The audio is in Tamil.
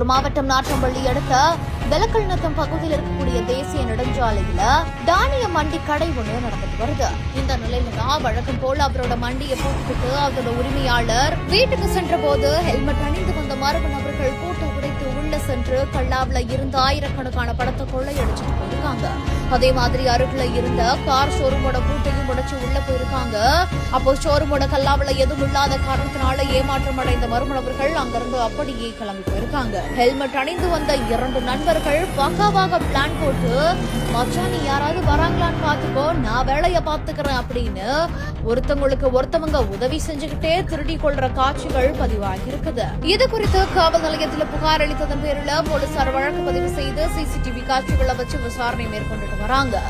திருப்பூர் மாவட்டம் நாற்றம்பள்ளி அடுத்த வெலக்கல்நத்தம் பகுதியில் இருக்கக்கூடிய தேசிய நெடுஞ்சாலையில தானிய மண்டி கடை ஒண்ணு நடந்துட்டு வருது. இந்த நிலையில தான் வழக்கம் போல அவரோட மண்டியை போட்டுக்கிட்டு அதோட உரிமையாளர் வீட்டுக்கு சென்ற போது ஹெல்மெட் அணிந்து வந்த மர்ம நபர்கள் பூட்டை உடைத்து உள்ள சென்று கல்லாவில இருந்த ஆயிரக்கணக்கான படத்தை கொள்ளையடிச்சிட்டு போயிருக்காங்க. அதே மாதிரி அருகில இருந்த கார் ஷோரூமோட பூட்டையும் உடைச்சு உள்ள போயிருக்காங்க. அப்போ ஷோரூமோட கல்லாவில எதுவும் இல்லாத காரணத்தினால ஏமாற்றம் அடைந்த மர்ம நபர்கள் அங்கிருந்து அப்படியே கிளம்பி போயிருக்காங்க. ஹெல்மெட் அணிந்து வந்த 2 நண்பர்கள் பக்காவாக பிளான் போட்டு மச்சான் யாராவது வராங்களான்னு பாத்துக்கோ, நான் வேலைய பாத்துக்கிறேன் அப்படின்னு ஒருத்தவங்க உதவி செஞ்சுக்கிட்டே திருடி கொள்ற காட்சிகள் பதிவாகி இருக்குது. இது குறித்து காவல் நிலையத்தில் புகார் அளித்ததன் பேரில் போலீசார் வழக்கு பதிவு செய்து சிசிடிவி காட்சிகளை வச்சு விசாரணை மேற்கொண்டுட்டு வராங்க.